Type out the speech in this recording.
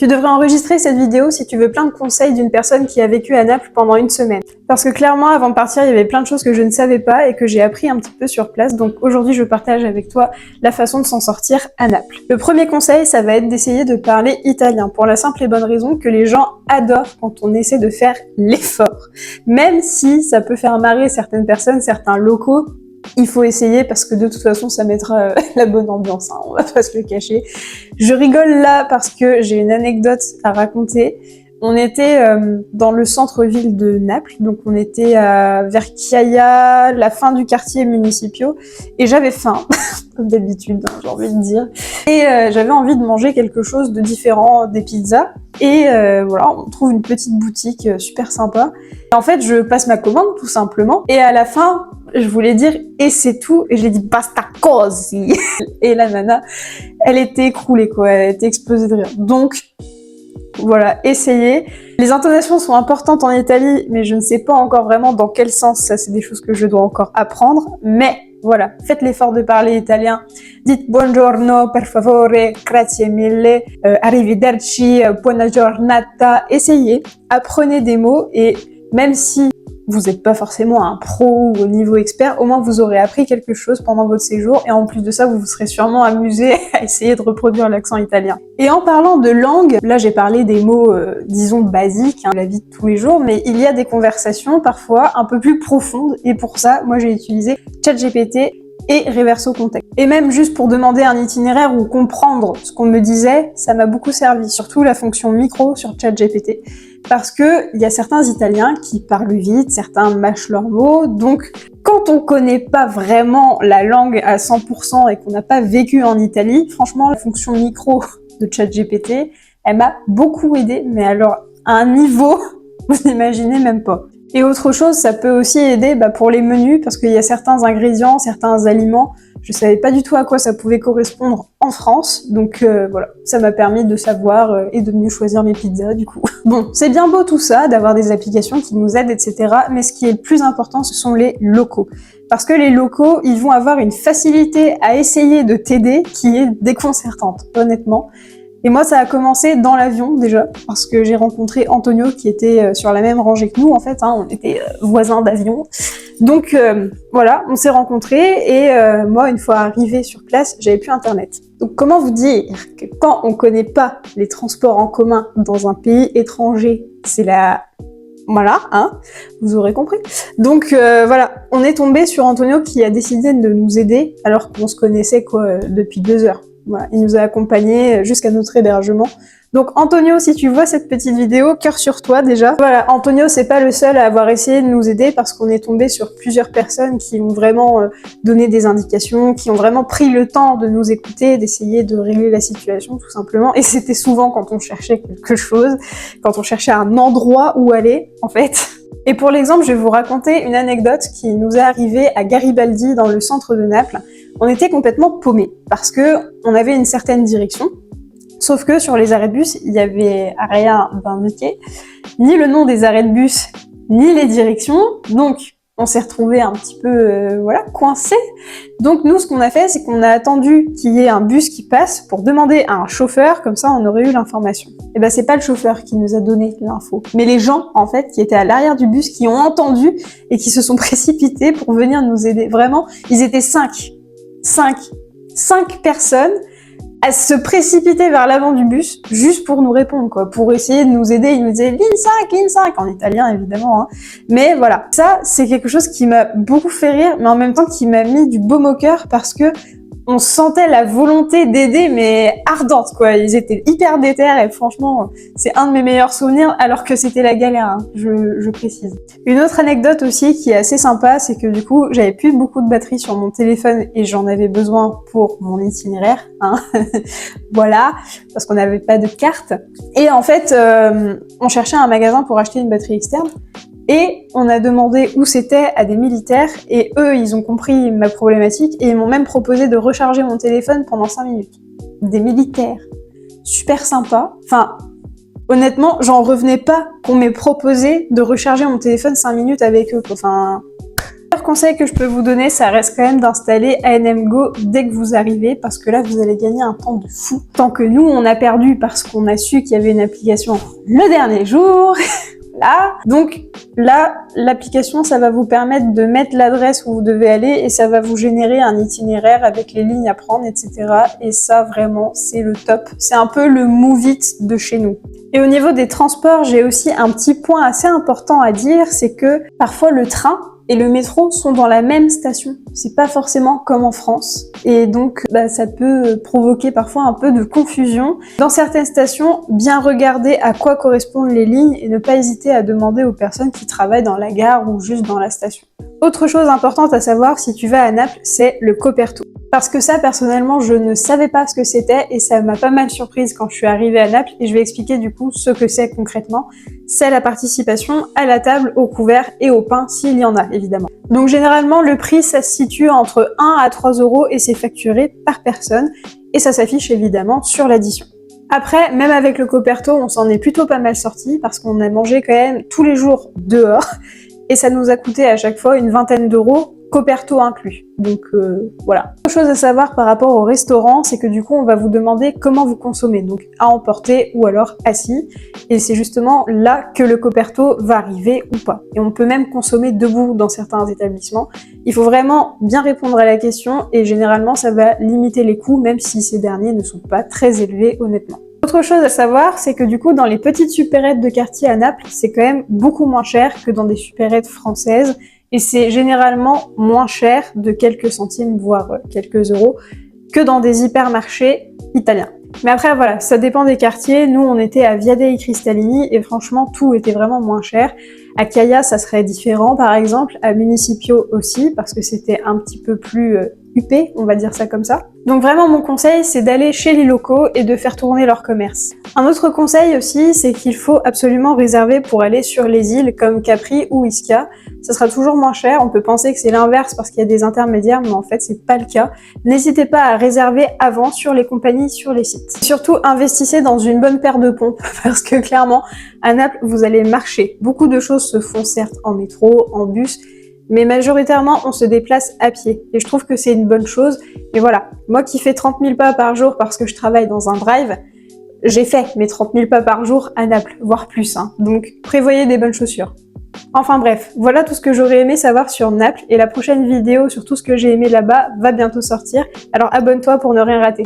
Tu devrais enregistrer cette vidéo si tu veux plein de conseils d'une personne qui a vécu à Naples pendant une semaine. Parce que clairement, avant de partir, il y avait plein de choses que je ne savais pas et que j'ai appris un petit peu sur place. Donc aujourd'hui, je partage avec toi la façon de s'en sortir à Naples. Le premier conseil, ça va être d'essayer de parler italien. Pour la simple et bonne raison que les gens adorent quand on essaie de faire l'effort. Même si ça peut faire marrer certaines personnes, certains locaux, il faut essayer parce que de toute façon ça mettra la bonne ambiance, hein, on va pas se le cacher. Je rigole là parce que j'ai une anecdote à raconter. On était dans le centre-ville de Naples, donc on était vers Chiaia, la fin du quartier Municipio, et j'avais faim, comme d'habitude, hein, j'ai envie de dire. Et j'avais envie de manger quelque chose de différent des pizzas. Et voilà, on trouve une petite boutique super sympa. Et en fait, je passe ma commande tout simplement. Et à la fin, je voulais dire « et c'est tout » et j'ai dit « basta così ». Et la nana, elle était écroulée quoi, elle était explosée de rire. Donc voilà, essayez. Les intonations sont importantes en Italie, mais je ne sais pas encore vraiment dans quel sens, ça c'est des choses que je dois encore apprendre. Mais voilà, faites l'effort de parler italien. Dites buongiorno, per favore, grazie mille, arrivederci, buona giornata. Essayez, apprenez des mots et même si vous n'êtes pas forcément un pro ou au niveau expert, au moins vous aurez appris quelque chose pendant votre séjour et en plus de ça, vous vous serez sûrement amusé à essayer de reproduire l'accent italien. Et en parlant de langue, là j'ai parlé des mots, disons, basiques, hein, la vie de tous les jours, mais il y a des conversations parfois un peu plus profondes et pour ça, moi j'ai utilisé ChatGPT et Reverso Context. Et même juste pour demander un itinéraire ou comprendre ce qu'on me disait, ça m'a beaucoup servi, surtout la fonction micro sur ChatGPT. Parce que il y a certains Italiens qui parlent vite, certains mâchent leurs mots, donc quand on connaît pas vraiment la langue à 100% et qu'on n'a pas vécu en Italie, franchement la fonction micro de ChatGPT, elle m'a beaucoup aidée, mais alors à un niveau, vous n'imaginez même pas. Et autre chose, ça peut aussi aider pour les menus, parce qu'il y a certains ingrédients, certains aliments, je savais pas du tout à quoi ça pouvait correspondre en France, donc voilà, ça m'a permis de savoir et de mieux choisir mes pizzas du coup. Bon, c'est bien beau tout ça, d'avoir des applications qui nous aident, etc., mais ce qui est le plus important, ce sont les locaux. Parce que les locaux, ils vont avoir une facilité à essayer de t'aider qui est déconcertante, honnêtement. Et moi, ça a commencé dans l'avion déjà, parce que j'ai rencontré Antonio qui était sur la même rangée que nous en fait, hein, on était voisins d'avion. Donc voilà, on s'est rencontrés et moi, une fois arrivée sur place, j'avais plus internet. Donc comment vous dire que quand on connaît pas les transports en commun dans un pays étranger, c'est la... Voilà, hein, vous aurez compris. Donc voilà, on est tombé sur Antonio qui a décidé de nous aider alors qu'on se connaissait quoi depuis 2 heures. Voilà, il nous a accompagnés jusqu'à notre hébergement. Donc Antonio, si tu vois cette petite vidéo, cœur sur toi déjà. Voilà, Antonio, c'est pas le seul à avoir essayé de nous aider parce qu'on est tombé sur plusieurs personnes qui ont vraiment donné des indications, qui ont vraiment pris le temps de nous écouter, d'essayer de régler la situation tout simplement. Et c'était souvent quand on cherchait quelque chose, quand on cherchait un endroit où aller, en fait. Et pour l'exemple, je vais vous raconter une anecdote qui nous est arrivée à Garibaldi, dans le centre de Naples. On était complètement paumés, parce que on avait une certaine direction, sauf que sur les arrêts de bus, il y avait rien d'indiqué, ni le nom des arrêts de bus, ni les directions, donc on s'est retrouvés un petit peu, voilà, coincés. Donc nous, ce qu'on a fait, c'est qu'on a attendu qu'il y ait un bus qui passe pour demander à un chauffeur, comme ça on aurait eu l'information. Et ben c'est pas le chauffeur qui nous a donné l'info, mais les gens, en fait, qui étaient à l'arrière du bus, qui ont entendu et qui se sont précipités pour venir nous aider. Vraiment, ils étaient 5 personnes à se précipiter vers l'avant du bus juste pour nous répondre, quoi, pour essayer de nous aider. Ils nous disaient ligne 5, en italien évidemment, hein. Mais voilà, ça c'est quelque chose qui m'a beaucoup fait rire, mais en même temps qui m'a mis du baume au cœur parce que on sentait la volonté d'aider, mais ardente, quoi. Ils étaient hyper déter et franchement, c'est un de mes meilleurs souvenirs, alors que c'était la galère, hein, je précise. Une autre anecdote aussi qui est assez sympa, c'est que du coup, j'avais plus beaucoup de batterie sur mon téléphone et j'en avais besoin pour mon itinéraire, hein. Voilà, parce qu'on n'avait pas de carte. Et en fait, on cherchait un magasin pour acheter une batterie externe. Et on a demandé où c'était à des militaires, et eux, ils ont compris ma problématique, et ils m'ont même proposé de recharger mon téléphone pendant 5 minutes. Des militaires. Super sympa. Enfin, honnêtement, j'en revenais pas qu'on m'ait proposé de recharger mon téléphone 5 minutes avec eux. Enfin, meilleur conseil que je peux vous donner, ça reste quand même d'installer A&M Go dès que vous arrivez, parce que là, vous allez gagner un temps de fou. Tant que nous, on a perdu parce qu'on a su qu'il y avait une application le dernier jour. Là. Donc là, l'application, ça va vous permettre de mettre l'adresse où vous devez aller et ça va vous générer un itinéraire avec les lignes à prendre, etc. Et ça, vraiment, c'est le top. C'est un peu le Move It de chez nous. Et au niveau des transports, j'ai aussi un petit point assez important à dire, c'est que parfois le train et le métro sont dans la même station. C'est pas forcément comme en France. Et donc, ça peut provoquer parfois un peu de confusion. Dans certaines stations, bien regarder à quoi correspondent les lignes et ne pas hésiter à demander aux personnes qui travaillent dans la gare ou juste dans la station. Autre chose importante à savoir si tu vas à Naples, c'est le Coperto. Parce que ça, personnellement, je ne savais pas ce que c'était et ça m'a pas mal surprise quand je suis arrivée à Naples et je vais expliquer du coup ce que c'est concrètement. C'est la participation à la table, au couvert et au pain s'il y en a, évidemment. Donc généralement, le prix, ça se situe entre 1 à 3 € et c'est facturé par personne et ça s'affiche évidemment sur l'addition. Après, même avec le Coperto, on s'en est plutôt pas mal sorti parce qu'on a mangé quand même tous les jours dehors et ça nous a coûté à chaque fois une vingtaine d'euros, Coperto inclus. Donc voilà. Autre chose à savoir par rapport au restaurant, c'est que du coup on va vous demander comment vous consommez, donc à emporter ou alors assis. Et c'est justement là que le Coperto va arriver ou pas. Et on peut même consommer debout dans certains établissements. Il faut vraiment bien répondre à la question et généralement ça va limiter les coûts, même si ces derniers ne sont pas très élevés honnêtement. Autre chose à savoir, c'est que du coup, dans les petites supérettes de quartier à Naples, c'est quand même beaucoup moins cher que dans des supérettes françaises. Et c'est généralement moins cher de quelques centimes, voire quelques euros, que dans des hypermarchés italiens. Mais après, voilà, ça dépend des quartiers. Nous, on était à Via dei Cristallini et franchement, tout était vraiment moins cher. À Caia, ça serait différent, par exemple. À Municipio aussi, parce que c'était un petit peu plus huppé, on va dire ça comme ça. Donc vraiment, mon conseil, c'est d'aller chez les locaux et de faire tourner leur commerce. Un autre conseil aussi, c'est qu'il faut absolument réserver pour aller sur les îles comme Capri ou Ischia. Ça sera toujours moins cher. On peut penser que c'est l'inverse parce qu'il y a des intermédiaires, mais en fait, c'est pas le cas. N'hésitez pas à réserver avant sur les compagnies, sur les sites. Surtout, investissez dans une bonne paire de pompes parce que clairement, à Naples, vous allez marcher. Beaucoup de choses se font certes en métro, en bus, mais majoritairement, on se déplace à pied. Et je trouve que c'est une bonne chose. Et voilà, moi qui fais 30 000 pas par jour parce que je travaille dans un drive, j'ai fait mes 30 000 pas par jour à Naples, voire plus. Donc, prévoyez des bonnes chaussures. Enfin bref, voilà tout ce que j'aurais aimé savoir sur Naples. Et la prochaine vidéo sur tout ce que j'ai aimé là-bas va bientôt sortir. Alors abonne-toi pour ne rien rater.